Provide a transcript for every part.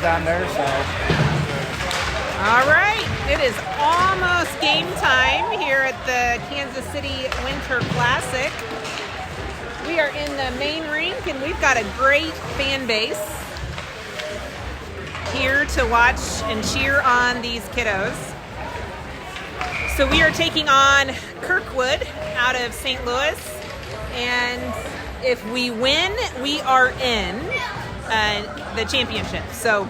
down there. So. All right, it is almost game time here at the Kansas City Winter Classic. We are in the main rink, and we've got a great fan base here to watch and cheer on these kiddos. So we are taking on Kirkwood out of St. Louis, and if we win, we are in the championship. So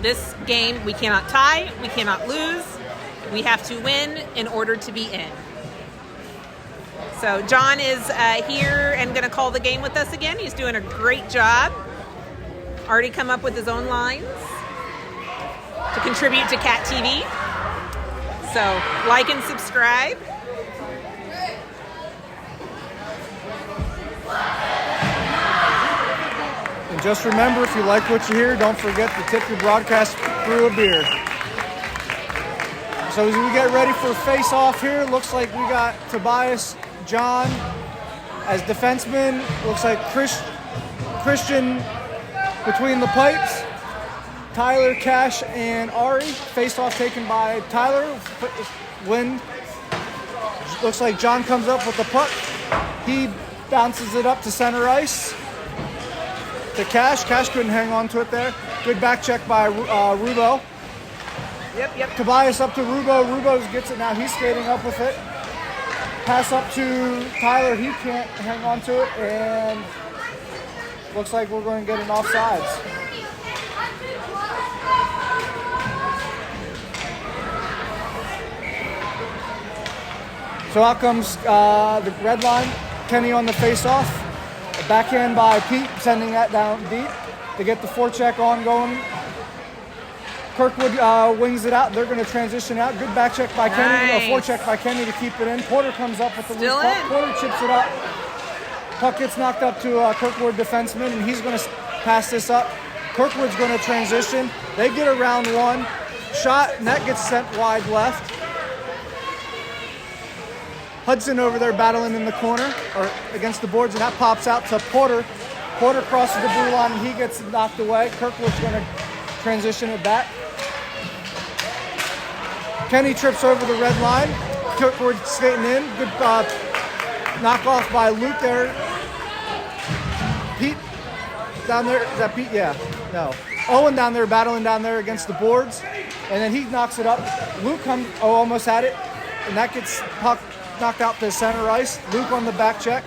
this game, we cannot tie, we cannot lose, we have to win in order to be in. So John is here and going to call the game with us again. He's doing a great job. Already come up with his own lines to contribute to Cat TV. So like and subscribe. And just remember, if you like what you hear, don't forget to tip your broadcast crew a beer. So as we get ready for face-off here, looks like we got Tobias, John as defenseman. Looks like Christian between the pipes. Tyler, Cash, and Ari. Face-off taken by Tyler. Win. Looks like John comes up with the puck. He bounces it up to center ice. To Cash. Cash couldn't hang on to it there. Good back check by Rubo. Yep. Tobias up to Rubo. Rubo gets it now. He's skating up with it. Pass up to Tyler. He can't hang on to it. And looks like we're going to get an offsides. So out comes the red line. Kenny on the face-off. A backhand by Pete, sending that down deep to get the forecheck on going. Kirkwood wings it out. They're going to transition out. Good back check by Kenny. A forecheck by Kenny to keep it in. Porter comes up with the loose puck. Porter chips it up. Puck gets knocked up to Kirkwood defenseman, and he's going to pass this up. Kirkwood's going to transition. They get around one. Shot, and that gets sent wide left. Hudson over there battling in the corner, or against the boards, and that pops out to Porter. Porter crosses the blue line, and he gets knocked away. Kirkwood's going to transition it back. Kenny trips over the red line. Kirkwood skating in. Good knockoff by Luke there. Pete down there. Is that Pete? Yeah. No. Owen down there battling down there against the boards. And then he knocks it up. Luke almost had it. And that gets puck knocked out to center ice. Luke on the back check.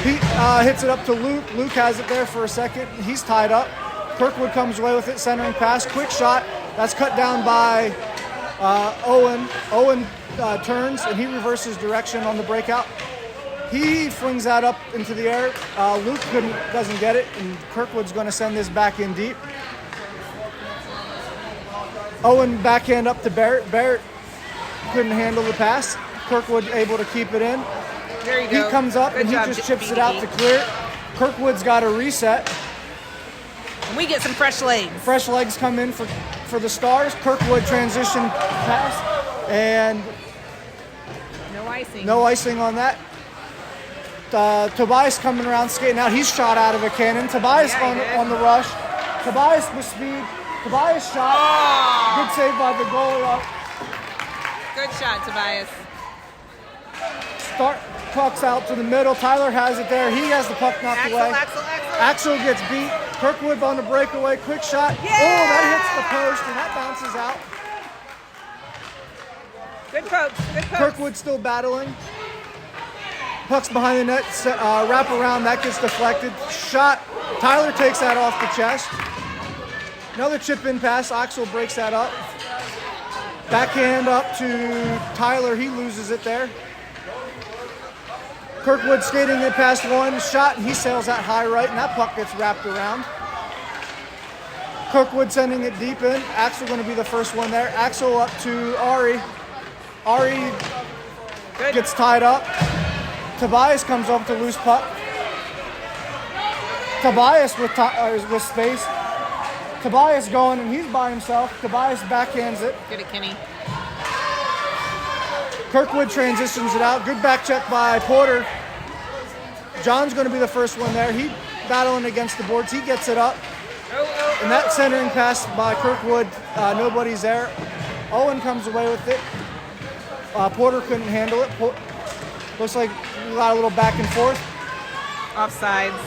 Pete hits it up to Luke. Luke has it there for a second. He's tied up. Kirkwood comes away with it, centering pass. Quick shot. That's cut down by Owen. Owen turns, and he reverses direction on the breakout. He flings that up into the air. Luke doesn't get it, and Kirkwood's going to send this back in deep. Owen backhand up to Barrett. Barrett couldn't handle the pass. Kirkwood able to keep it in. There you go. He comes up Good and he job, just chips it out to clear. Kirkwood's got a reset. And we get some fresh legs. Fresh legs come in for the Stars. Kirkwood transition pass, and no icing on that. Tobias coming around skating out. He's shot out of a cannon. Tobias on the rush. Tobias with speed. Tobias shot. Oh. Good save by the goalie. Good shot, Tobias. Puck's out to the middle. Tyler has it there. He has the puck knocked away. Axel gets beat. Kirkwood on the breakaway. Quick shot. Yeah! Oh, that hits the post, and that bounces out. Good pokes. Kirkwood still battling. Puck's behind the net. Wrap around. That gets deflected. Shot. Tyler takes that off the chest. Another chip-in pass. Axel breaks that up. Backhand up to Tyler. He loses it there. Kirkwood skating it past one. Shot, and he sails that high right, and that puck gets wrapped around. Kirkwood sending it deep in. Axel going to be the first one there. Axel up to Ari. Ari gets tied up. Tobias comes up to loose puck. Tobias with space. Tobias going, and he's by himself. Tobias backhands it. Good at Kenny. Kirkwood transitions it out. Good back check by Porter. John's going to be the first one there. He battling against the boards. He gets it up. And that centering pass by Kirkwood, nobody's there. Owen comes away with it. Porter couldn't handle it. Looks like we got a little back and forth. Offsides.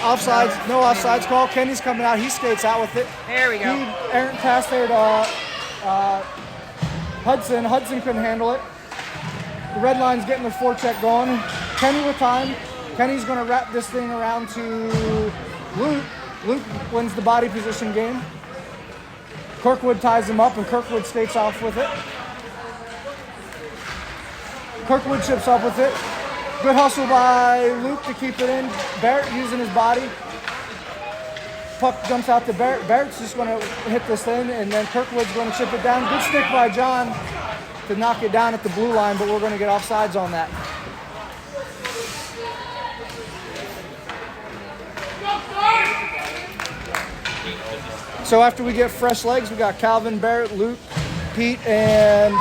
Offsides, no offsides call. Kenny's coming out. He skates out with it. There we go. Errant pass there to Hudson. Hudson couldn't handle it. The red line's getting their forecheck going. Kenny with time. Kenny's going to wrap this thing around to Luke. Luke wins the body position game. Kirkwood ties him up, and Kirkwood skates off with it. Kirkwood chips up with it. Good hustle by Luke to keep it in. Barrett using his body. Puck jumps out to Barrett. Barrett's just going to hit this thing, and then Kirkwood's going to chip it down. Good stick by John to knock it down at the blue line, but we're going to get offsides on that. So after we get fresh legs, we got Calvin, Barrett, Luke, Pete, and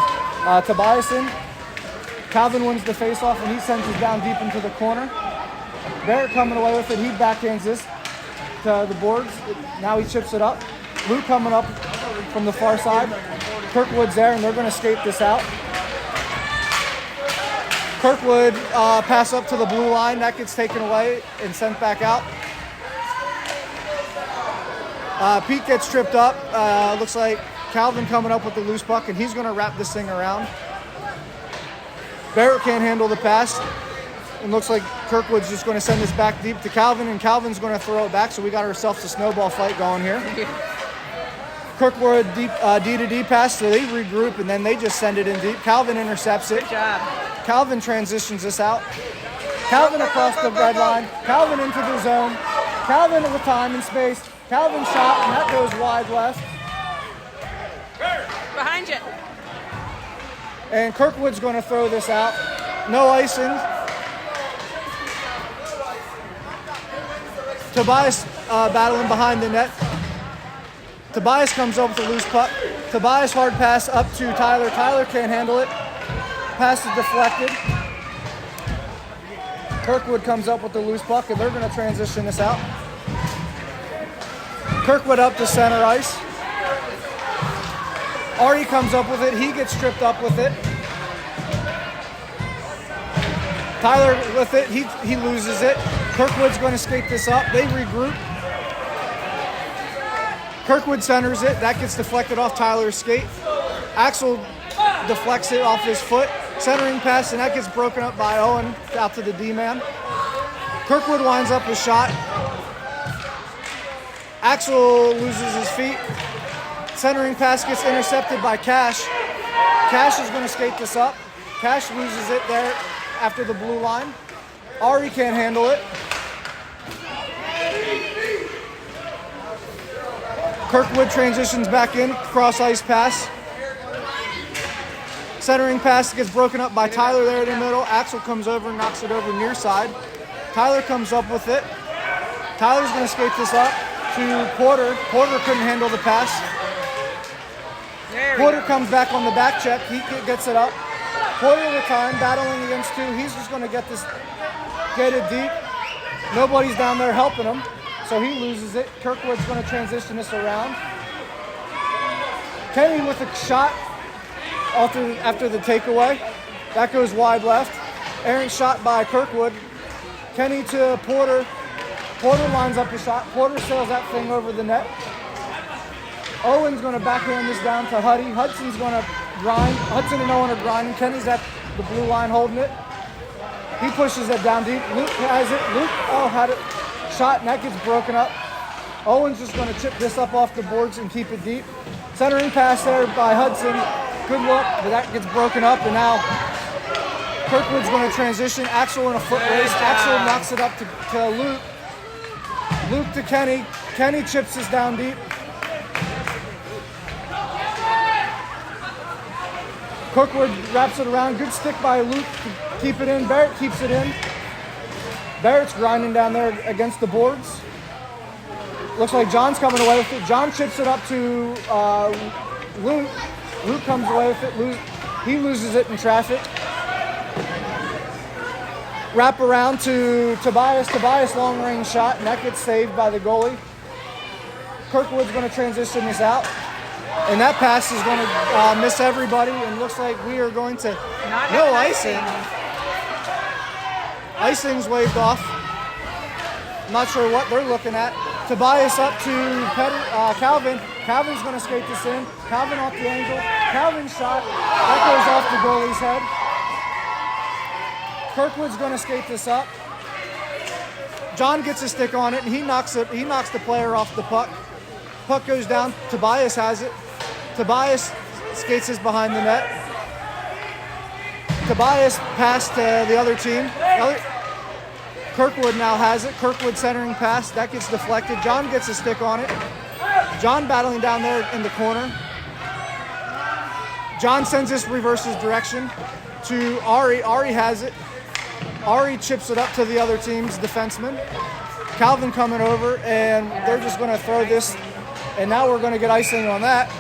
Tobias in. Calvin wins the faceoff, and he sends it down deep into the corner. Barrett coming away with it. He backhands this to the boards. Now he chips it up. Luke coming up from the far side. Kirkwood's there, and they're going to skate this out. Kirkwood pass up to the blue line. That gets taken away and sent back out. Pete gets tripped up. Looks like Calvin coming up with the loose puck, and he's going to wrap this thing around. Barrett can't handle the pass. It looks like Kirkwood's just going to send this back deep to Calvin, and Calvin's going to throw it back, so we got ourselves a snowball fight going here. Kirkwood deep, D to D pass, so they regroup, and then they just send it in deep. Calvin intercepts it. Good job. Calvin transitions this out. Calvin across the red line. Calvin into the zone. Calvin with time and space. Calvin shot, and that goes wide left. Behind you. And Kirkwood's going to throw this out. No icing. Tobias battling behind the net. Tobias comes up with a loose puck. Tobias hard pass up to Tyler. Tyler can't handle it. Pass is deflected. Kirkwood comes up with the loose puck, and they're going to transition this out. Kirkwood up to center ice. Artie comes up with it. He gets tripped up with it. Tyler with it. He loses it. Kirkwood's going to skate this up. They regroup. Kirkwood centers it. That gets deflected off Tyler's skate. Axel deflects it off his foot. Centering pass, and that gets broken up by Owen out to the D-man. Kirkwood winds up a shot. Axel loses his feet. Centering pass gets intercepted by Cash. Cash is going to skate this up. Cash loses it there after the blue line. Ari can't handle it. Kirkwood transitions back in, cross ice pass. Centering pass gets broken up by Tyler there in the middle. Axel comes over and knocks it over near side. Tyler comes up with it. Tyler's going to skate this up to Porter. Porter couldn't handle the pass. Porter comes back on the back check. He gets it up. Porter with time, battling against two. He's just going to get it deep. Nobody's down there helping him, so he loses it. Kirkwood's going to transition this around. Kenny with a shot after the takeaway. That goes wide left. Aaron shot by Kirkwood. Kenny to Porter. Porter lines up the shot. Porter sails that thing over the net. Owen's going to backhand this down to Huddy. Hudson's going to grind. Hudson and Owen are grinding. Kenny's at the blue line holding it. He pushes it down deep. Luke has it. Luke had it shot, and that gets broken up. Owen's just going to chip this up off the boards and keep it deep. Centering pass there by Hudson. Good look, but that gets broken up, and now Kirkwood's going to transition. Axel in a foot race. Axel knocks it up to Luke. Luke to Kenny. Kenny chips this down deep. Kirkwood wraps it around. Good stick by Luke to keep it in. Barrett keeps it in. Barrett's grinding down there against the boards. Looks like John's coming away with it. John chips it up to Luke. Luke comes away with it. He loses it in traffic. Wrap around to Tobias. Tobias long range shot, and that gets saved by the goalie. Kirkwood's going to transition this out. And that pass is going to miss everybody, and looks like we are going to... No icing. Icing's waved off. I'm not sure what they're looking at. Tobias up to Calvin. Calvin's going to skate this in. Calvin off the angle. Calvin's shot. That goes off the goalie's head. Kirkwood's going to skate this up. John gets a stick on it, and he knocks the player off the puck. Puck goes down. Tobias has it. Tobias skates this behind the net. Tobias passed to the other team. Kirkwood now has it. Kirkwood centering pass. That gets deflected. John gets a stick on it. John battling down there in the corner. John sends this reverses direction to Ari. Ari has it. Ari chips it up to the other team's defenseman. Calvin coming over, and they're just going to throw this. And now we're going to get icing on that.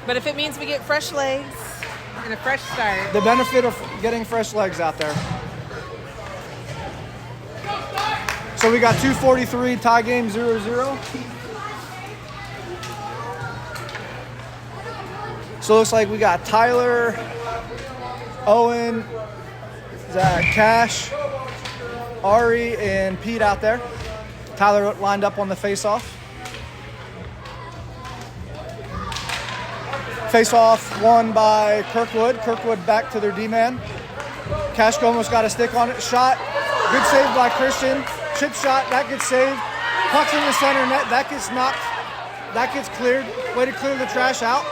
But if it means we get fresh legs and a fresh start. The benefit of getting fresh legs out there. So we got 2:43, tie game 0-0. So it looks like we got Tyler, Owen, Zach, Cash, Ari, and Pete out there. Tyler lined up on the face-off. Face-off won by Kirkwood. Kirkwood back to their D-man. Cash almost got a stick on it. Shot. Good save by Christian. Chip shot. That gets saved. Puck's in the center net. That gets knocked. That gets cleared. Way to clear the trash out.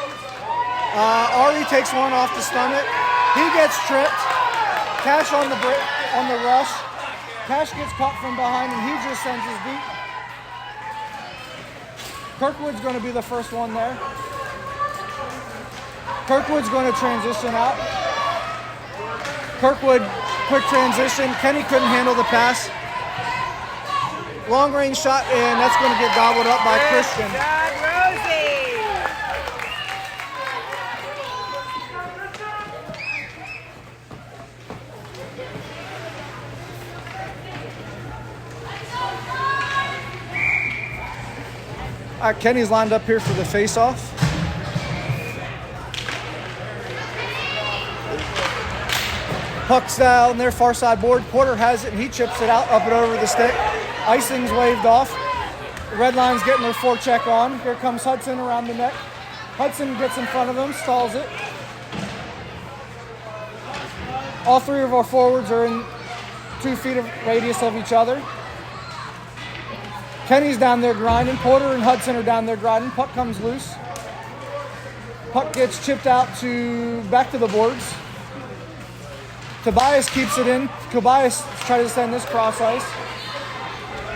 Ari takes one off the stomach. He gets tripped. Cash on the rush. Cash gets caught from behind, and he just sends his beat. Kirkwood's going to be the first one there. Kirkwood's going to transition out. Kirkwood, quick transition. Kenny couldn't handle the pass. Long range shot, and that's going to get gobbled up by Christian. All right, Kenny's lined up here for the face-off. Puck's down their far side board. Porter has it, and he chips it out, up and over the stick. Icing's waved off. The red line's getting their forecheck on. Here comes Hudson around the net. Hudson gets in front of him, stalls it. All three of our forwards are in 2 feet of radius of each other. Kenny's down there grinding. Porter and Hudson are down there grinding. Puck comes loose. Puck gets chipped out back to the boards. Tobias keeps it in. Tobias tries to send this cross ice.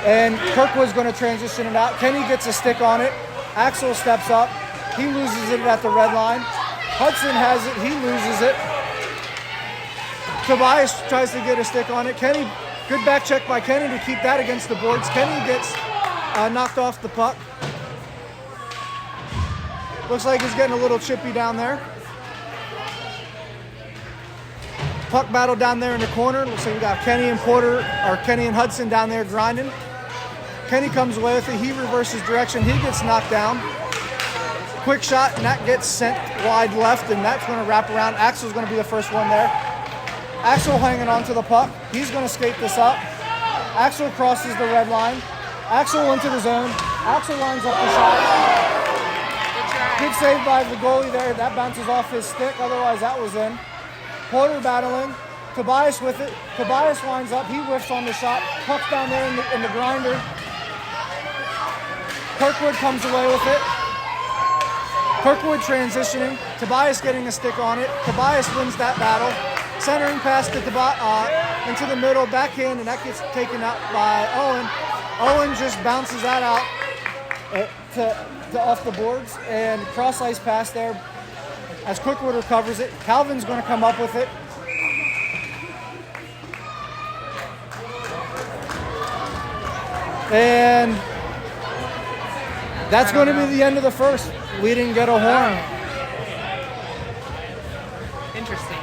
And Kirkwood's going to transition it out. Kenny gets a stick on it. Axel steps up. He loses it at the red line. Hudson has it. He loses it. Tobias tries to get a stick on it. Kenny, good back check by Kenny to keep that against the boards. Kenny gets knocked off the puck. Looks like he's getting a little chippy down there. Puck battle down there in the corner. Looks like we got Kenny and Hudson down there grinding. Kenny comes away with it. He reverses direction. He gets knocked down. Quick shot, and that gets sent wide left, and that's going to wrap around. Axel's going to be the first one there. Axel hanging on to the puck. He's going to skate this up. Axel crosses the red line. Axel into the zone. Axel lines up the shot. Good save by the goalie there. That bounces off his stick. Otherwise, that was in. Porter battling. Tobias with it. Tobias winds up. He whiffs on the shot. Puck's down there in the grinder. Kirkwood comes away with it. Kirkwood transitioning. Tobias getting a stick on it. Tobias wins that battle. Centering pass to into the middle, backhand, and that gets taken out by Owen. Owen just bounces that out to off the boards, and cross ice pass there as Kirkwood recovers it. Calvin's going to come up with it. And that's going to be the end of the first. We didn't get a horn. Interesting.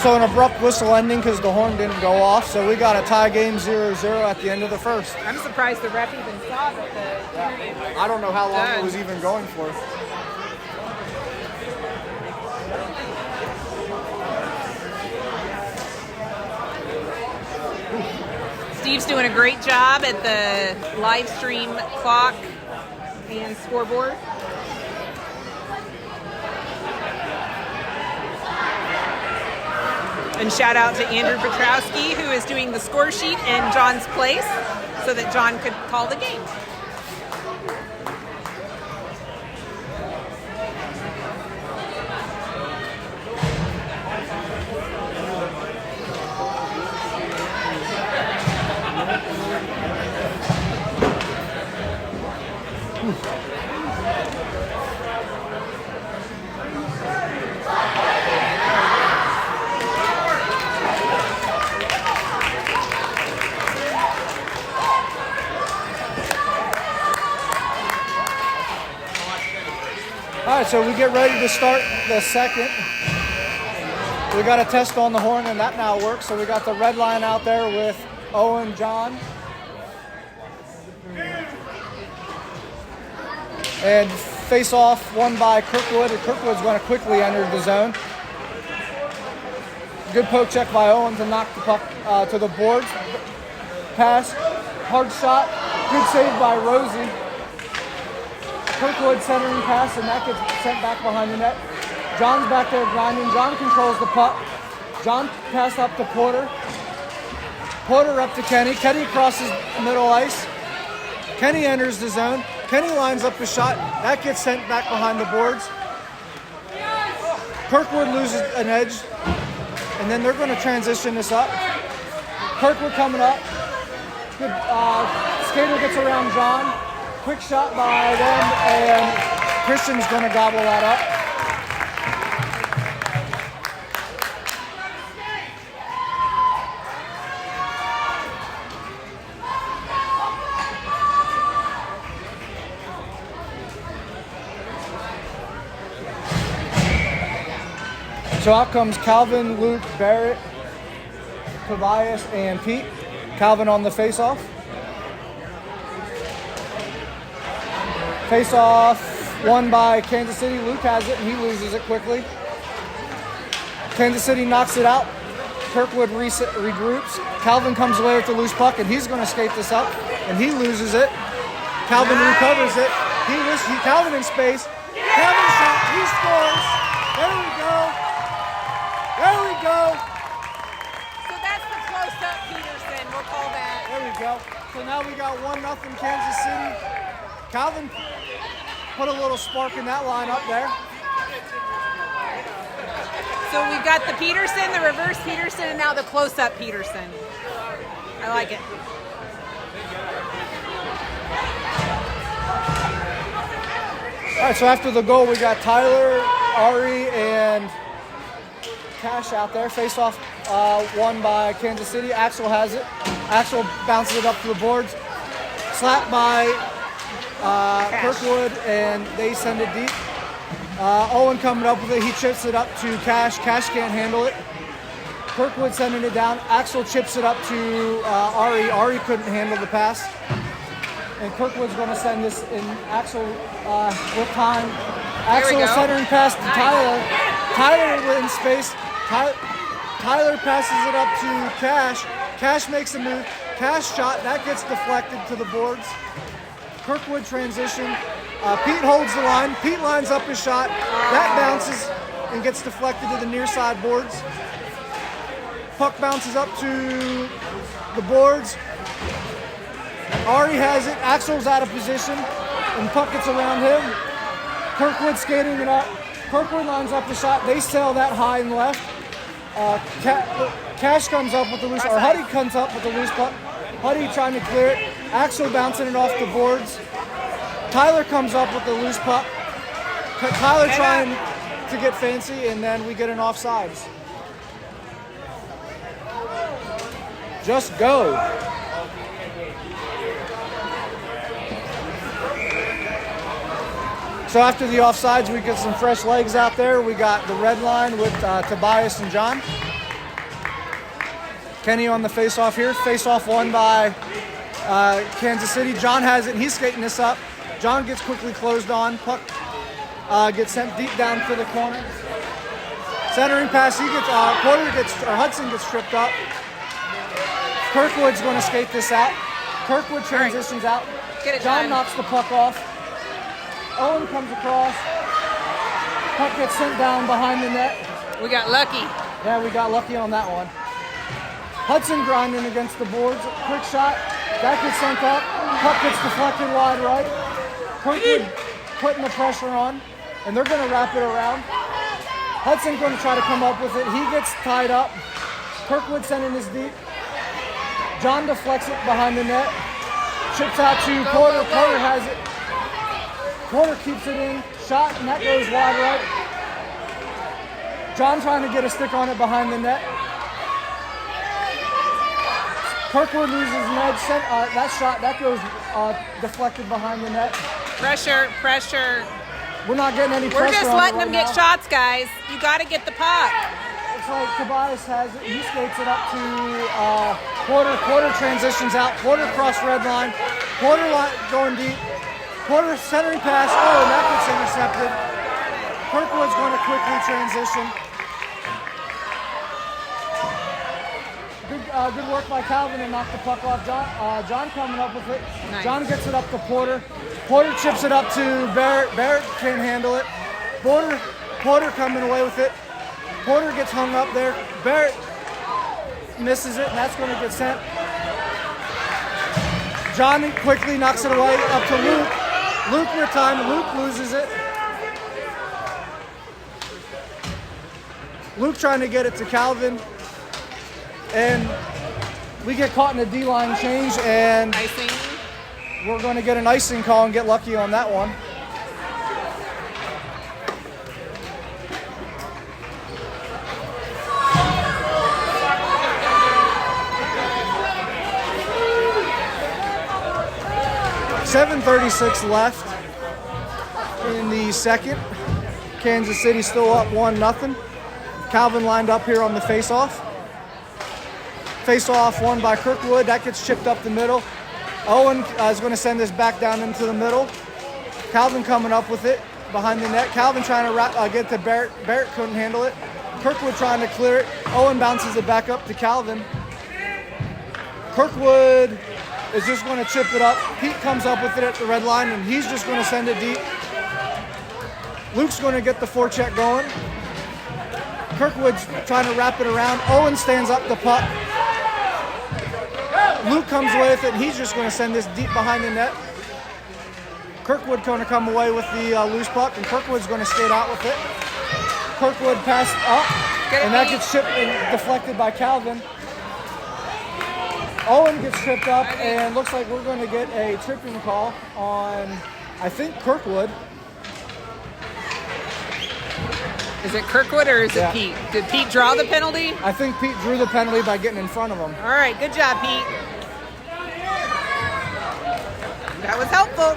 So an abrupt whistle ending because the horn didn't go off. So we got a tie game 0-0 at the end of the first. I'm surprised the ref even saw that I don't know how long it was even going for. Steve's doing a great job at the live stream clock and scoreboard. And shout out to Andrew Petrowski, who is doing the score sheet in John's place so that John could call the game. All right, so we get ready to start the second. We got a test on the horn, and that now works. So we got the red line out there with Owen, John. And face off won by Kirkwood, and Kirkwood's going to quickly enter the zone. Good poke check by Owen to knock the puck to the boards. Pass, hard shot, good save by Rosie. Kirkwood centering pass, and that gets sent back behind the net. John's back there grinding. John controls the puck. John pass up to Porter. Porter up to Kenny. Kenny crosses middle ice. Kenny enters the zone. Kenny lines up the shot. That gets sent back behind the boards. Kirkwood loses an edge, and then they're going to transition this up. Kirkwood coming up. Good skater gets around John. Quick shot by them, and Christian's going to gobble that up. So out comes Calvin, Luke, Barrett, Tobias, and Pete. Calvin on the face-off. Face-off won by Kansas City. Luke has it, and he loses it quickly. Kansas City knocks it out. Kirkwood regroups. Calvin comes away with the loose puck, and he's going to skate this up, and he loses it. Calvin recovers it. Calvin in space. Calvin shot. He scores. There we go. There we go. So that's the close-up Peterson. We'll call that. There we go. So now we got 1-0 Kansas City. Calvin put a little spark in that line up there. So we've got the Peterson, the reverse Peterson, and now the close-up Peterson. I like it. All right, so after the goal, we got Tyler, Ari, and Cash out there. Face-off won by Kansas City. Axel has it. Axel bounces it up to the boards. Slapped by Kirkwood, and they send it deep. Owen coming up with it. He chips it up to Cash. Cash can't handle it. Kirkwood sending it down. Axel chips it up to Ari. Ari couldn't handle the pass. And Kirkwood's going to send this in. Axel with time. Axel centering pass to Tyler. Tyler in space. Tyler passes it up to Cash. Cash makes a move. Cash shot. That gets deflected to the boards. Kirkwood transition. Pete holds the line. Pete lines up his shot. That bounces and gets deflected to the near side boards. Puck bounces up to the boards. Ari has it. Axel's out of position, and puck gets around him. Kirkwood skating it up. Kirkwood lines up the shot. They sail that high and left. Cash comes up with the loose, or Huddy comes up with the loose puck. Huddy trying to clear it. Axel bouncing it off the boards. Tyler comes up with the loose puck. Tyler trying to get fancy, and then we get an offsides. Just go. So after the offsides, we get some fresh legs out there. We got the red line with Tobias and John. Kenny on the face-off here. Face-off won by Kansas City. John has it. He's skating this up. John gets quickly closed on. Puck gets sent deep down to the corner. Centering pass. Hudson gets tripped up. Kirkwood's going to skate this out. Kirkwood transitions out. John knocks the puck off. Owen comes across. Puck gets sent down behind the net. We got lucky. Yeah, we got lucky on that one. Hudson grinding against the boards. Quick shot. That gets sent up. Puck gets deflected wide right. Kirkwood putting the pressure on, and they're going to wrap it around. Hudson's going to try to come up with it. He gets tied up. Kirkwood sending this deep. John deflects it behind the net. Chips out to Porter. Porter has it. Porter keeps it in. Shot, and that goes wide right. John trying to get a stick on it behind the net. Kirkwood loses an edge. That shot, that goes deflected behind the net. Pressure. We're not getting any pressure. We're just letting them get shots, guys. You got to get the puck. It's like Tobias has it. He skates it up to Porter. Porter transitions out. Porter cross red line. Porter going deep. Porter centering pass. Oh, and that gets intercepted. Kirkwood's going to quickly transition. Good work by Calvin to knock the puck off. John coming up with it. Nice. John gets it up to Porter. Porter chips it up to Barrett. Barrett can't handle it. Porter coming away with it. Porter gets hung up there. Barrett misses it, and that's going to get sent. John quickly knocks it away up to Luke. Luke with time. Luke loses it. Luke trying to get it to Calvin. And we get caught in a D-line change, and icing. We're going to get an icing call and get lucky on that one. .736 left in the second. Kansas City still up 1-0. Calvin lined up here on the face-off. Face-off won by Kirkwood. That gets chipped up the middle. Owen is going to send this back down into the middle. Calvin coming up with it behind the net. Calvin trying to get to Barrett. Barrett couldn't handle it. Kirkwood trying to clear it. Owen bounces it back up to Calvin. Kirkwood is just going to chip it up. Pete comes up with it at the red line, and he's just going to send it deep. Luke's going to get the forecheck going. Kirkwood's trying to wrap it around. Owen stands up the puck. Luke comes away with it, and he's just going to send this deep behind the net. Kirkwood going to come away with the loose puck, and Kirkwood's going to skate out with it. Kirkwood passed up, and that gets chipped and deflected by Calvin. Owen gets tripped up, and looks like we're going to get a tripping call on, I think, Kirkwood. Is it Kirkwood or is it Pete? Did Pete draw the penalty? I think Pete drew the penalty by getting in front of him. All right, good job, Pete. That was helpful.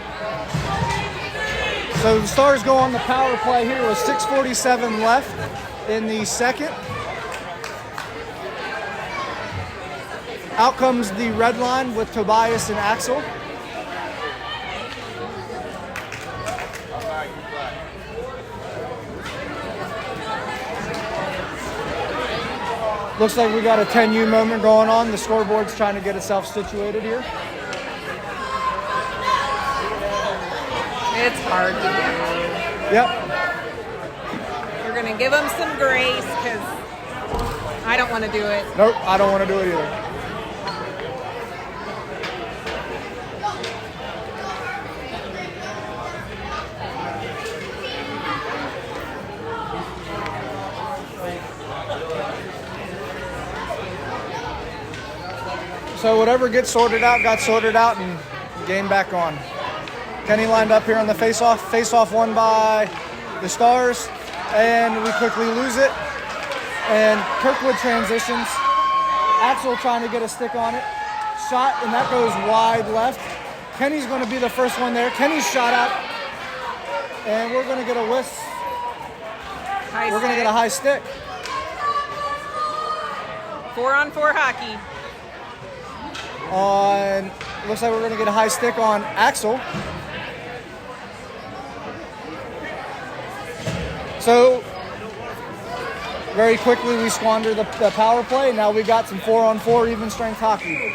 So the Stars go on the power play here with 6:47 left in the second. Out comes the red line with Tobias and Axel. Looks like we got a 10U moment going on. The scoreboard's trying to get itself situated here. It's hard to do. Yep. We're going to give them some grace because I don't want to do it. Nope, I don't want to do it either. So whatever gets sorted out, got sorted out, and game back on. Kenny lined up here on the face-off. Face-off won by the Stars, and we quickly lose it. And Kirkwood transitions. Axel trying to get a stick on it. Shot, and that goes wide left. Kenny's going to be the first one there. Kenny's shot out, and we're going to get a whisk. We're going to get a high stick. 4-on-4 hockey. Looks like we're going to get a high stick on Axel. So very quickly we squander the power play. Now we got some 4-on-4 even strength hockey.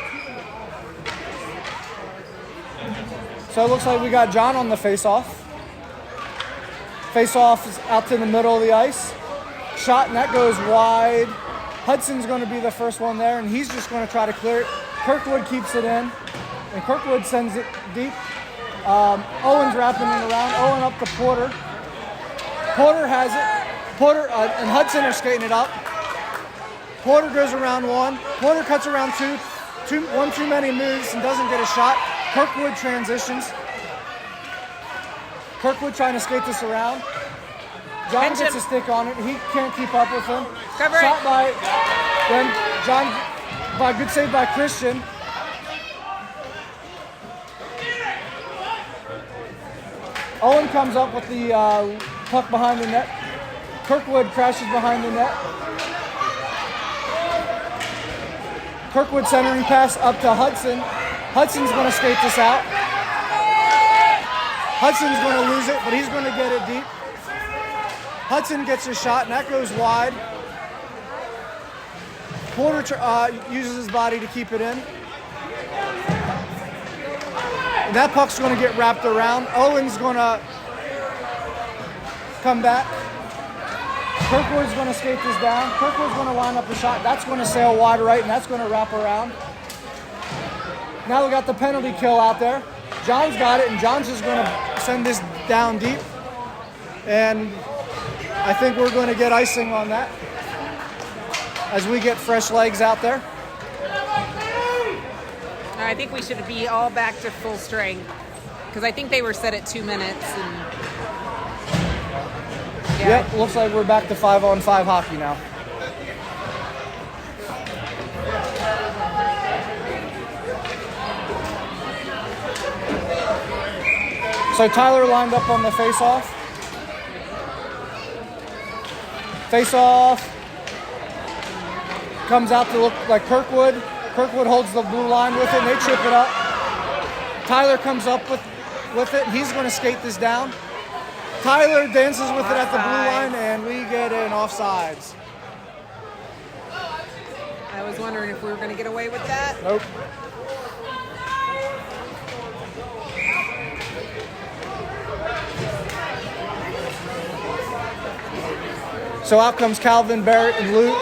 So it looks like we got John on the face-off. Face-off is out to the middle of the ice. Shot, and that goes wide. Hudson's going to be the first one there, and he's just going to try to clear it. Kirkwood keeps it in, and Kirkwood sends it deep. Owen's wrapping it around. Owen up to Porter. Porter has it. Porter and Hudson are skating it up. Porter goes around one. Porter cuts around one too many moves and doesn't get a shot. Kirkwood transitions. Kirkwood trying to skate this around. John gets a stick on it. He can't keep up with him. Cover Shot it. by good save by Christian. Owen comes up with the puck behind the net. Kirkwood crashes behind the net. Kirkwood centering pass up to Hudson. Hudson's going to skate this out. Hudson's going to lose it, but he's going to get it deep. Hudson gets a shot, and that goes wide. Porter uses his body to keep it in. And that puck's going to get wrapped around. Owen's going to come back. Kirkwood's going to skate this down. Kirkwood's going to line up a shot. That's going to sail wide right, and that's going to wrap around. Now we got the penalty kill out there. John's got it, and John's just going to send this down deep. And I think we're going to get icing on that as we get fresh legs out there. I think we should be all back to full strength because I think they were set at 2 minutes. And yeah. Yep, looks like we're back to 5-on-5 hockey now. So Tyler lined up on the face-off. Face-off comes out to look like Kirkwood. Kirkwood holds the blue line with it, and they chip it up. Tyler comes up with it, and he's going to skate this down. Tyler dances with it at the blue line, and we get an offsides. I was wondering if we were going to get away with that. Nope. So out comes Calvin, Barrett, and Luke.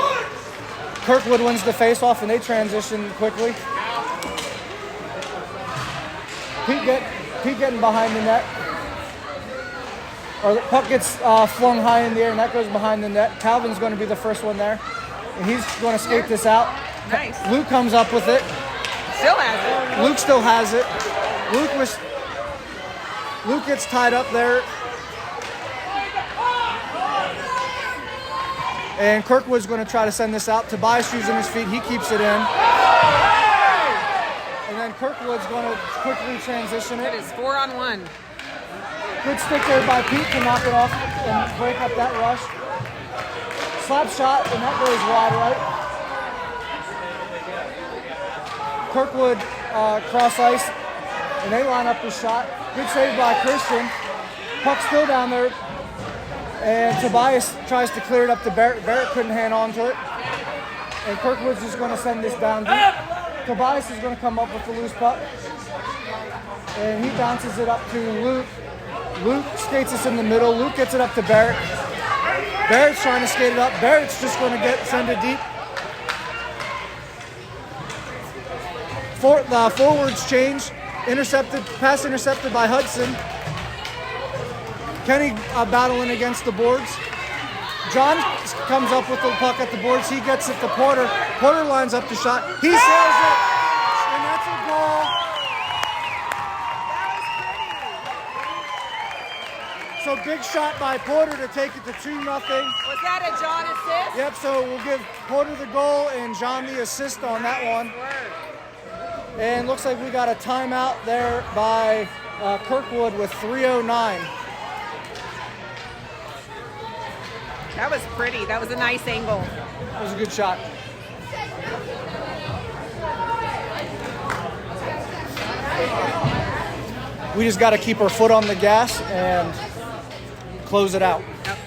Kirkwood wins the face-off, and they transition quickly. Pete getting behind the net. Or the puck gets flung high in the air, and that goes behind the net. Calvin's going to be the first one there, and he's going to skate this out. Nice. Luke comes up with it. Still has it. Luke still has it. Luke gets tied up there. And Kirkwood's going to try to send this out. Tobias using his feet. He keeps it in. And then Kirkwood's going to quickly transition it. It is 4-on-1. Good stick there by Pete to knock it off and break up that rush. Slap shot, and that goes wide right. Kirkwood cross ice, and they line up the shot. Good save by Christian. Puck still down there. And Tobias tries to clear it up to Barrett. Barrett couldn't hang on to it. And Kirkwood's just going to send this down deep. Tobias is going to come up with the loose puck. And he bounces it up to Luke. Luke skates this in the middle. Luke gets it up to Barrett. Barrett's trying to skate it up. Barrett's just going to send it deep. The forwards change. Pass intercepted by Hudson. Kenny battling against the boards. John comes up with the puck at the boards. He gets it to Porter. Porter lines up the shot. He sails it, and that's a goal. So big shot by Porter to take it to 2-0. Was that a John assist? Yep, so we'll give Porter the goal and John the assist on that one. And looks like we got a timeout there by Kirkwood with 3:09. That was pretty. That was a nice angle. That was a good shot. We just got to keep our foot on the gas and close it out. Yep.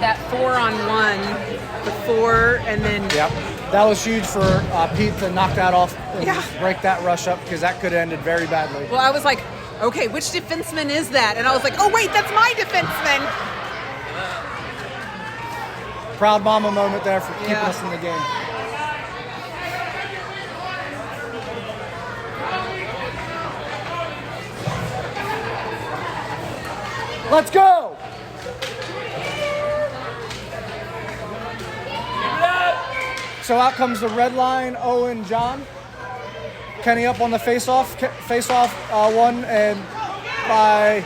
That 4-on-1, the 4, and then Yep. That was huge for Pete to knock that off and Yeah. just break that rush up, because that could have ended very badly. well, I was like, okay, which defenseman is that? And I was like, oh wait, that's my defenseman. Proud mama moment there for keeping Yeah. us in the game. Let's go! So out comes the red line, Owen, John. Kenny up on the face-off. Face-off one, and by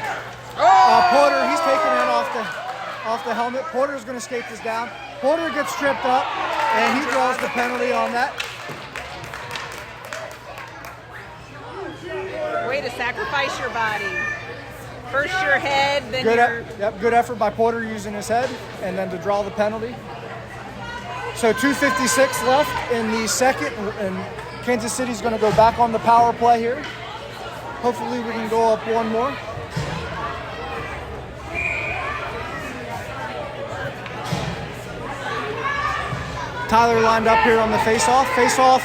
Porter, he's taking it off the helmet. Porter's going to skate this down. Porter gets tripped up, and he draws the penalty on that. Way to sacrifice your body. First your head, then Good effort by Porter using his head, and then to draw the penalty. So 2:56 left in the second, and Kansas City's going to go back on the power play here. Hopefully we can go up one more. Tyler lined up here on the face-off. Face-off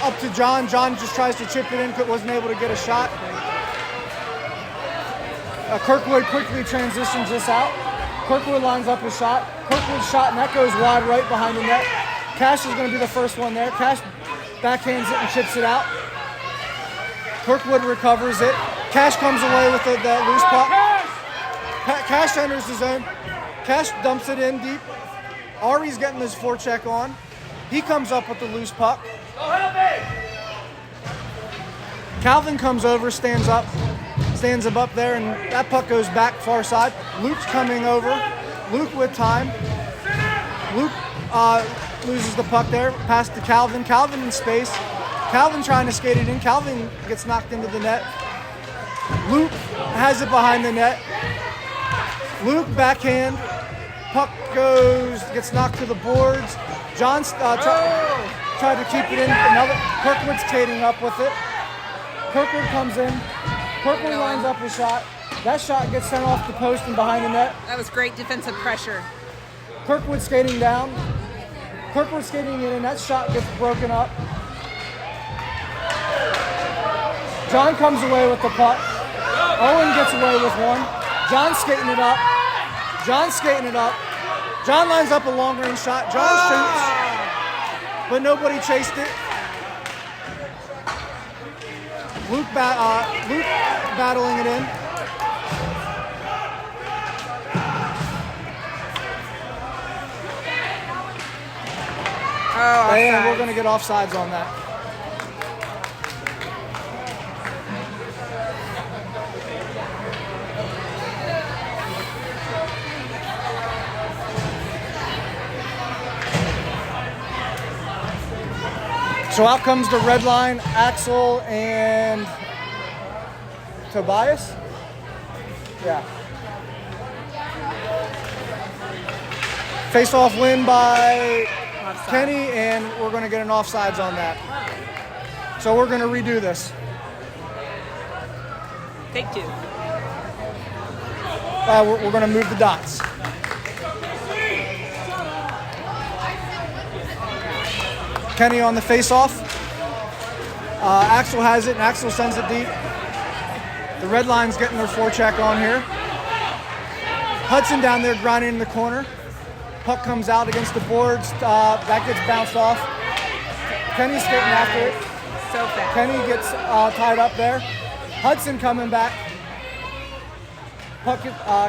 up to John. John just tries to chip it in, but wasn't able to get a shot. Kirkwood quickly transitions this out. Kirkwood lines up his shot. Kirkwood's shot, and that goes wide right behind the net. Cash is going to be the first one there. Cash backhands it and chips it out. Kirkwood recovers it. Cash comes away with the loose puck. Cash enters the zone. Cash dumps it in deep. Ari's getting his forecheck on. He comes up with the loose puck. Calvin comes over, stands him up there, and that puck goes back far side. Luke's coming over. Luke with time. Luke loses the puck there. Pass to Calvin. Calvin in space. Calvin trying to skate it in. Calvin gets knocked into the net. Luke has it behind the net. Luke backhand. Puck gets knocked to the boards. John tried to keep it in. Kirkwood's skating up with it. Kirkwood comes in. Kirkwood lines up his shot. That shot gets sent off the post and behind the net. that was great defensive pressure. Kirkwood skating down. Kirkwood skating in, and that shot gets broken up. John comes away with the puck. Owen gets away with one. John's skating it up. John lines up a long-range shot. John shoots, but nobody chased it. Luke battling it in. Oh, And we're offside. going to get offsides on that. So out comes the red line, Axel and Tobias. Yeah. Face-off win by Offside. Kenny, and we're going to get an offsides on that. So we're going to redo this. Take two. We're going to move the dots. Kenny on the face-off. Axel has it, and Axel sends it deep. The red line's getting their forecheck on here. Hudson down there grinding in the corner. Puck comes out against the boards. That gets bounced off. Kenny's skating after it. So fast. Kenny gets tied up there. Hudson coming back. Puck,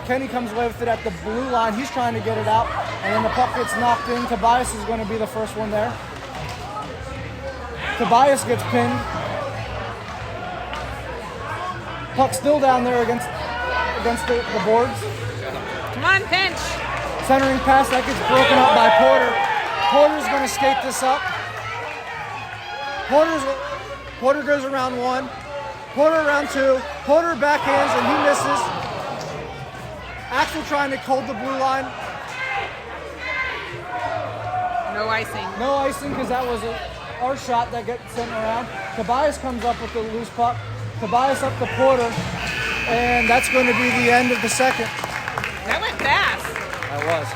Kenny comes away with it at the blue line. He's trying to get it out, and then the puck gets knocked in. Tobias is going to be the first one there. Tobias gets pinned. Puck still down there against the boards. Come on, pinch. Centering pass, that gets broken up by Porter. Porter's going to skate this up. Porter goes around one. Porter around two. Porter backhands, and he misses. Axel trying to hold the blue line. No No icing. No icing because that was our shot that gets sent around. Tobias comes up with the loose puck. Tobias up to Porter, and that's going to be the end of the second. That went fast. That was.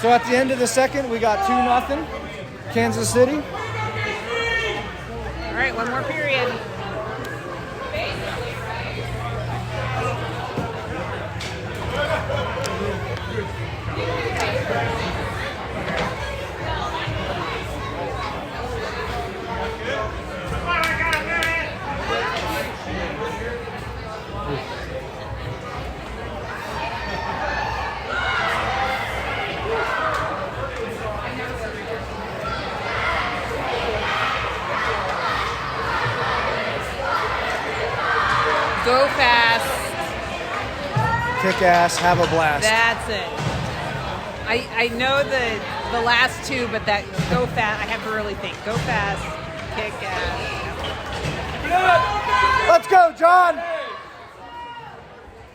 So at the end of the second, we got 2-0, Kansas City. All right, one more period. Go fast. Kick ass, have a blast. That's it. I know the last two, but that go fast, I have to really think. Go fast, kick ass. Let's go, John!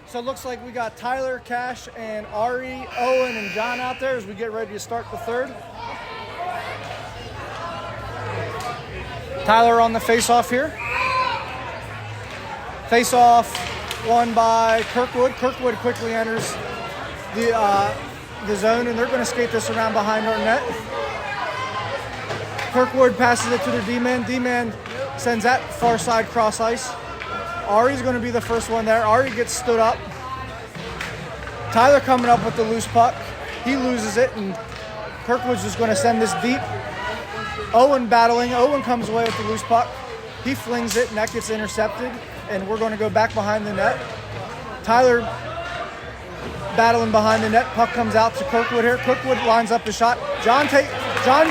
So it looks like we got Tyler, Cash, and Ari, Owen, and John out there as we get ready to start the third. Tyler on the face-off here. Face-off won by Kirkwood. Kirkwood quickly enters the zone, and they're going to skate this around behind our net. Kirkwood passes it to their D-man. D-man sends that far side cross ice. Ari's going to be the first one there. Ari gets stood up. Tyler coming up with the loose puck. He loses it, and Kirkwood's just going to send this deep. Owen battling. Owen comes away with the loose puck. He flings it, and that gets intercepted, and we're going to go back behind the net. Tyler battling behind the net. Puck comes out to Kirkwood here. Kirkwood lines up the shot. John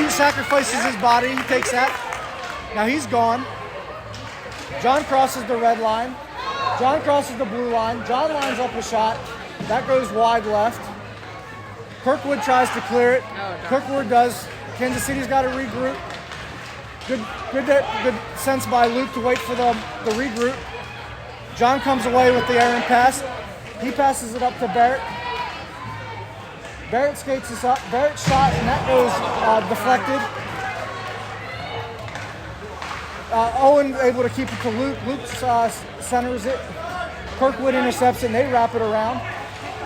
sacrifices his body. He takes that. Now he's gone. John crosses the red line. John crosses the blue line. John lines up a shot. That goes wide left. Kirkwood tries to clear it. Kirkwood does. Kansas City's got to regroup. Good sense by Luke to wait for the regroup. John comes away with the errant pass. He passes it up to Barrett. Barrett skates this up. Barrett shot, and that goes deflected. Owen able to keep it to Luke. Luke centers it. Kirkwood intercepts it, and they wrap it around.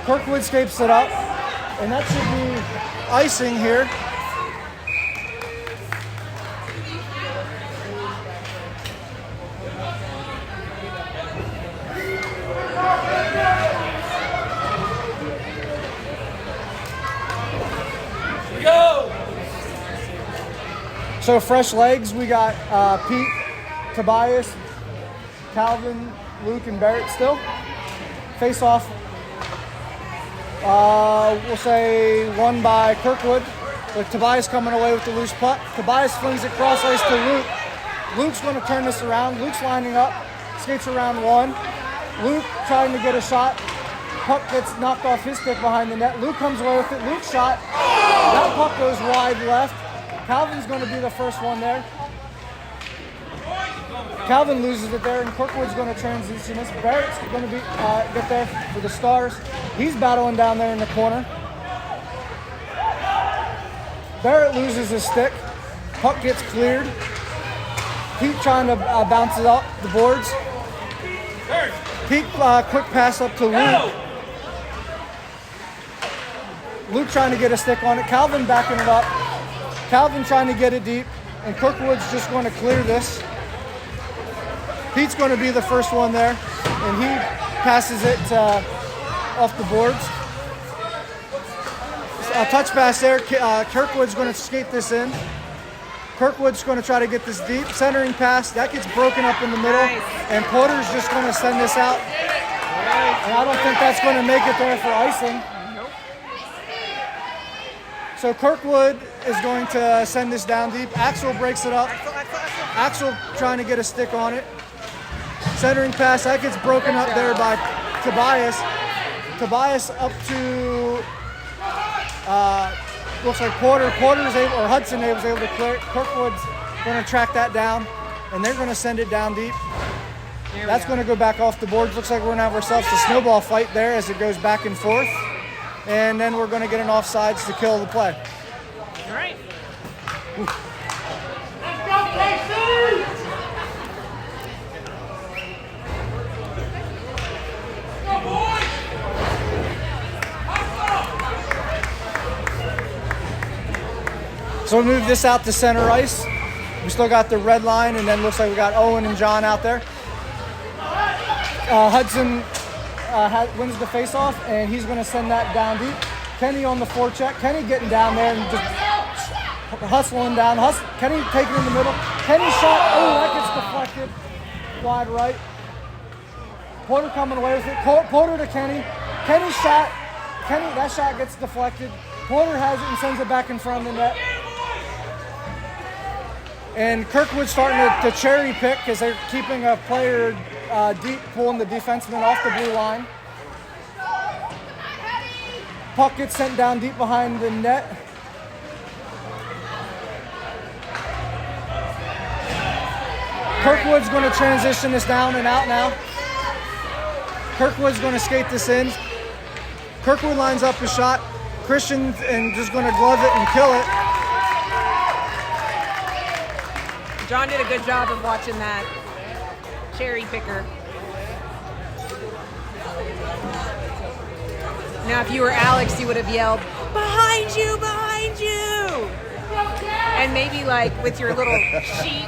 Kirkwood scapes it up, and that should be icing here. So fresh legs, we got Pete, Tobias, Calvin, Luke, and Barrett still. Face off, we'll say won by Kirkwood, with Tobias coming away with the loose puck. Tobias flings it cross ice to Luke. Luke's going to turn this around. Luke's lining up, skates around one. Luke trying to get a shot. Puck gets knocked off his stick behind the net. Luke comes away with it. Luke's shot. That puck goes wide left. Calvin's going to be the first one there. Calvin loses it there, and Kirkwood's going to transition this. Barrett's going to be get there for the Stars. He's battling down there in the corner. Barrett loses his stick. Puck gets cleared. Pete trying to bounce it up the boards. Pete quick pass up to Luke. Luke trying to get a stick on it. Calvin backing it up. Calvin trying to get it deep, and Kirkwood's just going to clear this. Pete's going to be the first one there, and he passes it off the boards. A touch pass there. Kirkwood's going to skate this in. Kirkwood's going to try to get this deep. Centering pass. That gets broken up in the middle, and Porter's just going to send this out. And I don't think that's going to make it there for icing. So Kirkwood is going to send this down deep. Axel breaks it up. Axel trying to get a stick on it. Centering pass, that gets broken up there by Tobias. Tobias up to, looks like Porter. Hudson was able to clear it. Kirkwood's going to track that down, and they're going to send it down deep. That's going to go back off the boards. Looks like we're going to have ourselves a snowball fight there as it goes back and forth. and then we're going to get an offsides to kill the play. All right. Let's go, KC! Go, boys! So we move this out to center ice. We still got the red line, and then looks like we got Owen and John out there. Hudson wins the faceoff, and he's going to send that down deep. Kenny on the forecheck. Kenny getting down there and just hustling down. Kenny taking in the middle. Kenny shot. Oh, that gets deflected. Wide right. Porter coming away with it. Porter to Kenny. Kenny shot. That shot gets deflected. Porter has it and sends it back in front of the net. And Kirkwood's starting to cherry pick because they're keeping a player deep, pulling the defenseman off the blue line. Puck gets sent down deep behind the net. Kirkwood's going to transition this down and out now. Kirkwood's going to skate this in. Kirkwood lines up a shot. Christian and just going to glove it and kill it. John did a good job of watching that cherry picker. Now, if you were Alex, you would have yelled, "Behind you, behind you!" And maybe like with your little sheet.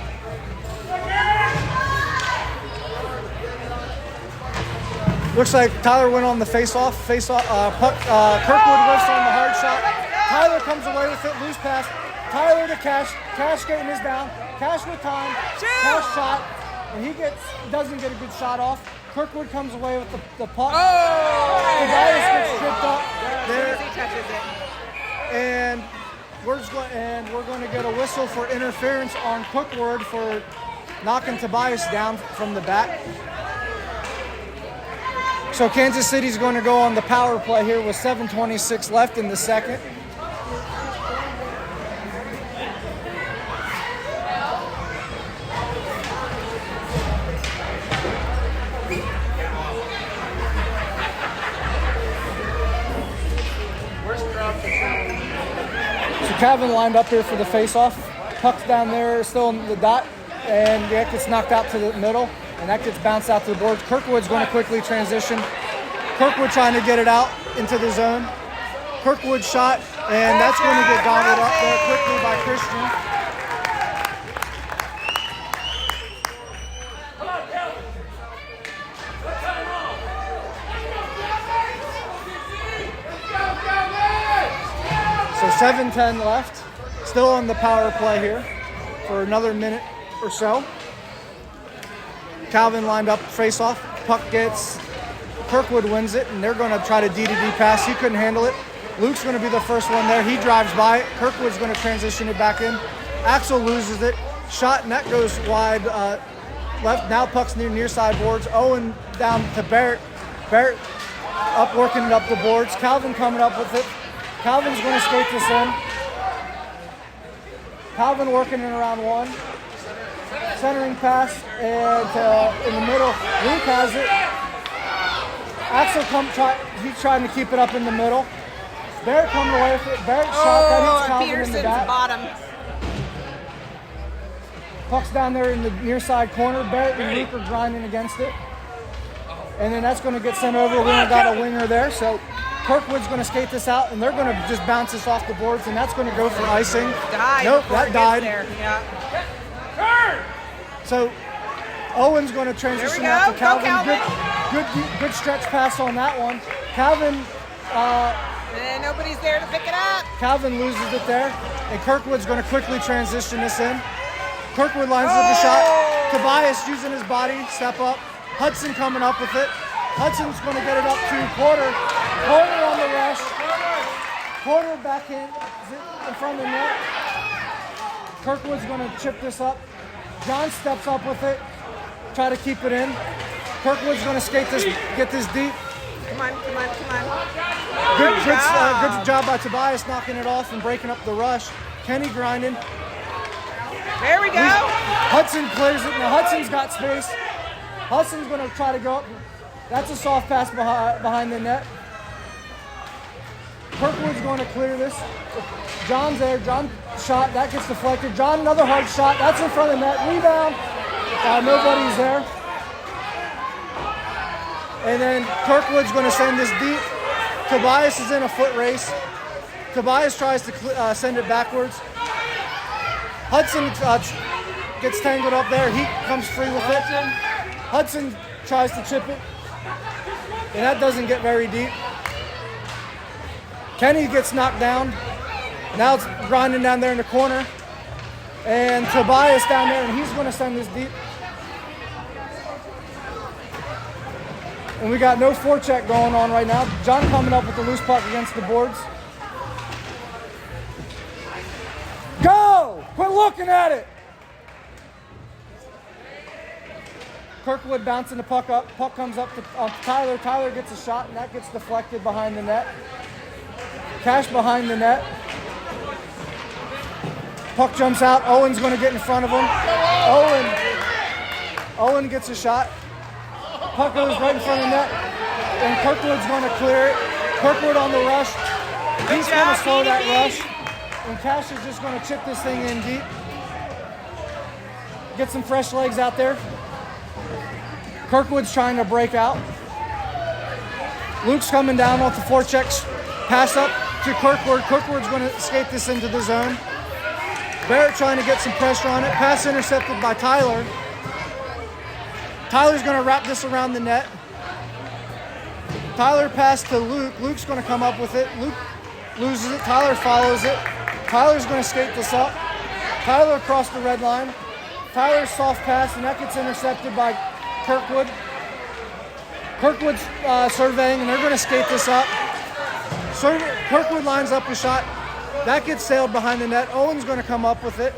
Looks like Tyler went on the face-off. Puck. Kirkwood whiffs on the hard shot. Tyler comes away with it. Loose pass. Tyler to Cash. Cash getting his down. Cash with time. Cash shot. And he doesn't get a good shot off. Kirkwood comes away with the puck. Oh! Tobias gets tripped up there. He touches it. And we're going to get a whistle for interference on Kirkwood for knocking Tobias down from the back. So Kansas City's going to go on the power play here with 7:26 left in the second. So Calvin lined up here for the face-off. Puck's down there, still in the dot, and that gets knocked out to the middle, and that gets bounced out to the boards. Kirkwood's going to quickly transition. Kirkwood trying to get it out into the zone. Kirkwood shot, and that's going to get gobbled up there quickly by Christian. So 7:10 left. Still on the power play here for another minute or so. Calvin lined up face-off. Puck gets, Kirkwood wins it, and they're going to try to D-to-D pass. He couldn't handle it. Luke's going to be the first one there. He drives by it. Kirkwood's going to transition it back in. Axel loses it. Shot, net goes wide left. Now puck's near side boards. Owen down to Barrett. Barrett up, working it up the boards. Calvin coming up with it. Calvin's going to skate this in. Calvin working in around one. Centering pass, and in the middle, Luke has it. Axel he's trying to keep it up in the middle. Barrett coming away with it. Barrett shot that hits Calvin in the Peterson's back. bottom. Puck's down there in the near side corner. Barrett and Luke are grinding against it. And then that's going to get sent over. We don't got a winger there, so Kirkwood's going to skate this out, and they're going to just bounce this off the boards, and that's going to go for icing. Nope, that died. Yeah. So Owen's going to transition out to Calvin. Calvin. Good stretch pass on that one. Calvin. And nobody's there to pick it up. Calvin loses it there, and Kirkwood's going to quickly transition this in. Kirkwood lines up a shot. Tobias using his body, step up. Hudson coming up with it. Hudson's going to get it up to Porter. Porter on the rush. Porter back in front of the net. Kirkwood's going to chip this up. John steps up with it. Try to keep it in. Kirkwood's going to skate this, get this deep. Come on. Good job by Tobias knocking it off and breaking up the rush. Kenny grinding. There we go. Hudson clears it. Now Hudson's got space. Hudson's going to try to go up. That's a soft pass behind the net. Kirkwood's going to clear this. John's there. John shot. That gets deflected. John, another hard shot. That's in front of the net. Rebound. Nobody's there. And then Kirkwood's going to send this deep. Tobias is in a foot race. Tobias tries to send it backwards. Hudson gets tangled up there. He comes free with it. Hudson tries to chip it. And that doesn't get very deep. Kenny gets knocked down. Now it's grinding down there in the corner. And Tobias down there, and he's going to send this deep. And we got no forecheck going on right now. John coming up with the loose puck against the boards. Go! Quit looking at it! Kirkwood bouncing the puck up. Puck comes up to Tyler. Tyler gets a shot, and that gets deflected behind the net. Cash behind the net. Puck jumps out. Owen's going to get in front of him. Owen gets a shot. Puck goes right in front of the net. And Kirkwood's going to clear it. Kirkwood on the rush. He's going to slow that rush. And Cash is just going to chip this thing in deep. Get some fresh legs out there. Kirkwood's trying to break out. Luke's coming down off the forechecks. Pass up to Kirkwood. Kirkwood's going to skate this into the zone. Barrett trying to get some pressure on it. Pass intercepted by Tyler. Tyler's going to wrap this around the net. Tyler pass to Luke. Luke's going to come up with it. Luke loses it. Tyler follows it. Tyler's going to skate this up. Tyler across the red line. Tyler's soft pass, and that gets intercepted by Kirkwood. Kirkwood's surveying, and they're going to skate this up. Kirkwood lines up a shot. That gets sailed behind the net. Owen's going to come up with it.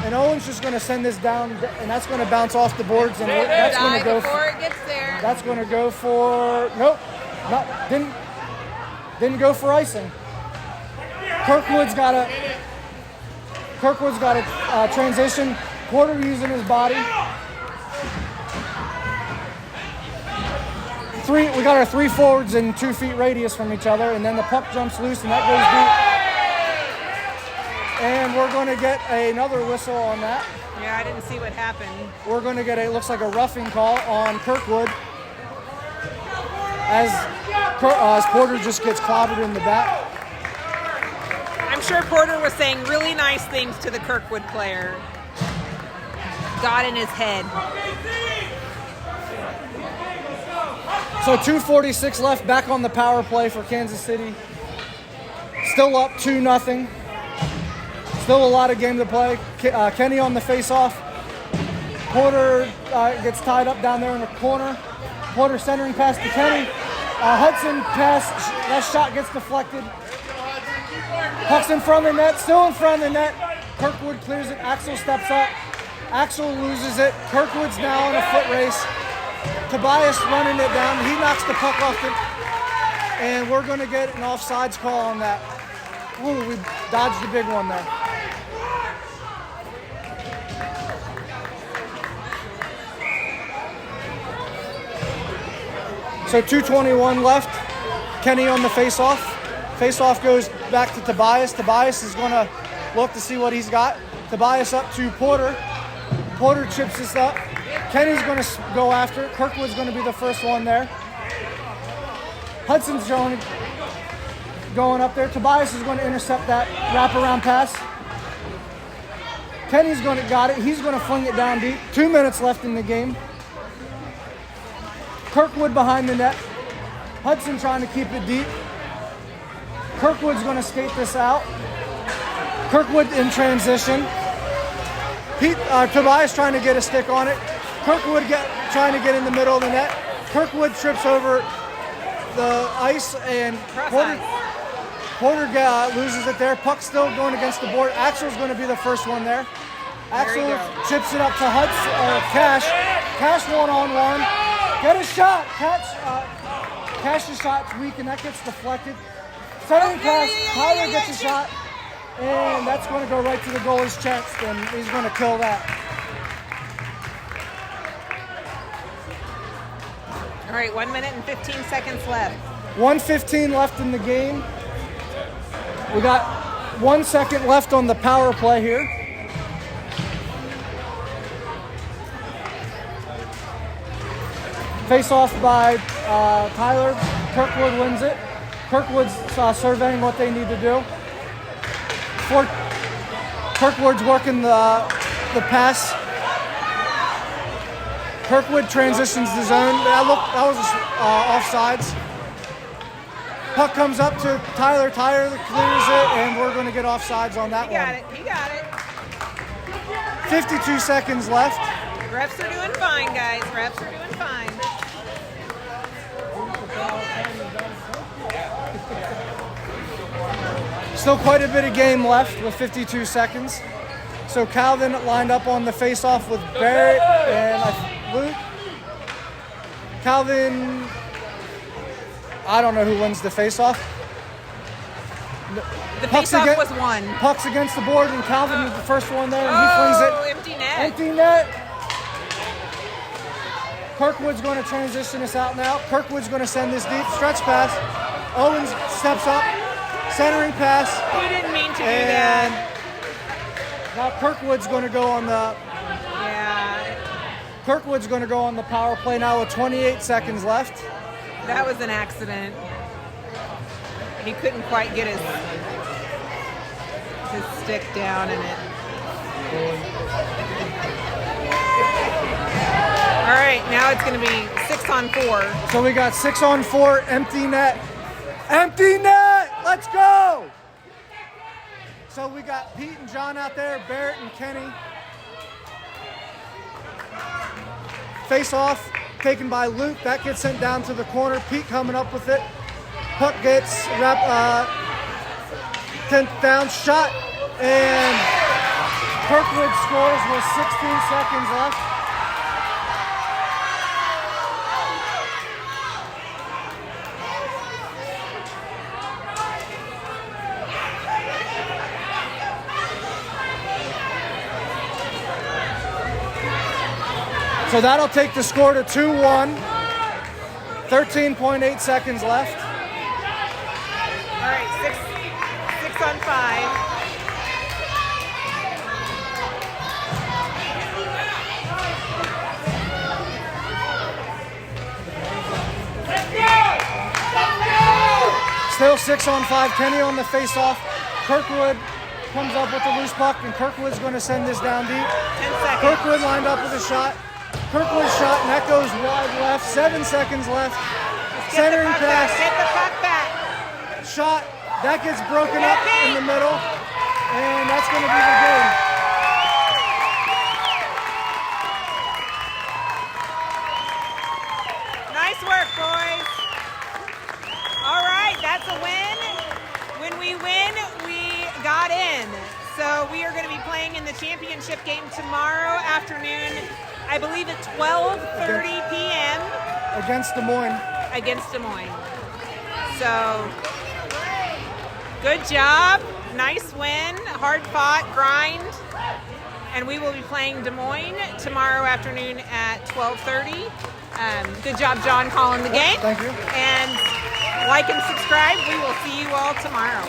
And Owen's just going to send this down, and that's going to bounce off the boards, and that's going to go before it gets there. That's going to go for didn't go for icing. Kirkwood's got a transition. Porter using his body. We got our 3 forwards in 2 feet radius from each other, and then the puck jumps loose, and that goes deep. And we're going to get another whistle on that. Yeah, I didn't see what happened. We're going to get looks like a roughing call on Kirkwood as Porter just gets clobbered in the back. I'm sure Porter was saying really nice things to the Kirkwood player. Got in his head. So 2:46 left, back on the power play for Kansas City. Still up 2-0. Still a lot of game to play. Kenny on the face-off. Porter gets tied up down there in the corner. Porter centering pass to Kenny. Hudson pass. That shot gets deflected. Puck's in front of the net. Still in front of the net. Kirkwood clears it. Axel steps up. Axel loses it. Kirkwood's now in a foot race. Tobias running it down. He knocks the puck off it. And we're going to get an offsides call on that. Ooh, we dodged a big one there. So 2:21 left. Kenny on the face-off. Face-off goes back to Tobias. Tobias is going to look to see what he's got. Tobias up to Porter. Porter chips this up. Kenny's going to go after it. Kirkwood's going to be the first one there. Hudson's going up there. Tobias is going to intercept that wraparound pass. Kenny's going to got it. He's going to fling it down deep. 2 minutes left in the game. Kirkwood behind the net. Hudson trying to keep it deep. Kirkwood's going to skate this out. Kirkwood in transition. Tobias trying to get a stick on it. Kirkwood trying to get in the middle of the net. Kirkwood trips over the ice, and Porter loses it there. Puck still going against the board. Axel's going to be the first one there. Axel chips it up to Cash. Cash one-on-one. Get a shot. Cash's shot's weak, and that gets deflected. Second pass. Tyler gets a shot. And that's going to go right to the goalie's chest, and he's going to kill that. All right, 1 minute and 15 seconds left. 1:15 left in the game. We got 1 second left on the power play here. Face off by Tyler. Kirkwood wins it. Kirkwood's surveying what they need to do. Kirkwood's working the pass. Kirkwood transitions the zone. That was offsides. Puck comes up to Tyler. Tyler clears it, and we're going to get offsides on that one. He got it. 52 seconds left. Refs are doing fine, guys. Refs are doing fine. Still quite a bit of game left with 52 seconds. So Calvin lined up on the face-off with Barrett and Luke. Calvin, I don't know who wins the face-off. The face-off was won. Puck's against the board, and Calvin was the first one there, and he flings it. Empty net. Empty net. Kirkwood's going to transition us out now. Kirkwood's going to send this deep stretch pass. Owens steps up, centering pass. You didn't mean to do And that. now Kirkwood's going to go on the Kirkwood's going to go on the power play now with 28 seconds left. That was an accident. He couldn't quite get his stick down in it. All right, now it's going to be 6-on-4. So we got 6-on-4, empty net. Empty net! Let's go! So we got Pete and John out there, Barrett and Kenny. Face off, taken by Luke. That gets sent down to the corner. Pete coming up with it. Puck gets 10th down, shot, and Kirkwood scores with 16 seconds left. So that'll take the score to 2-1. 13.8 seconds left. All right, 6-on-5. Still 6-on-5. Kenny on the face-off. Kirkwood comes up with the loose puck, and Kirkwood's going to send this down deep. 10 seconds. Kirkwood lined up with a shot. Kirkwood shot, and that goes wide left. 7 seconds left. Centering pass. Get the puck back. Shot. That gets broken up in the middle, and that's going to be the game. Nice work, boys. All right, that's a win. When we win, we got in. So we are going to be playing in the championship game tomorrow afternoon, I believe at 12:30 p.m. Against Des Moines. Against Des Moines. So, good job. Nice win. Hard fought, grind. And we will be playing Des Moines tomorrow afternoon at 12:30. Good job, John, calling the game. Thank you. And like and subscribe. We will see you all tomorrow.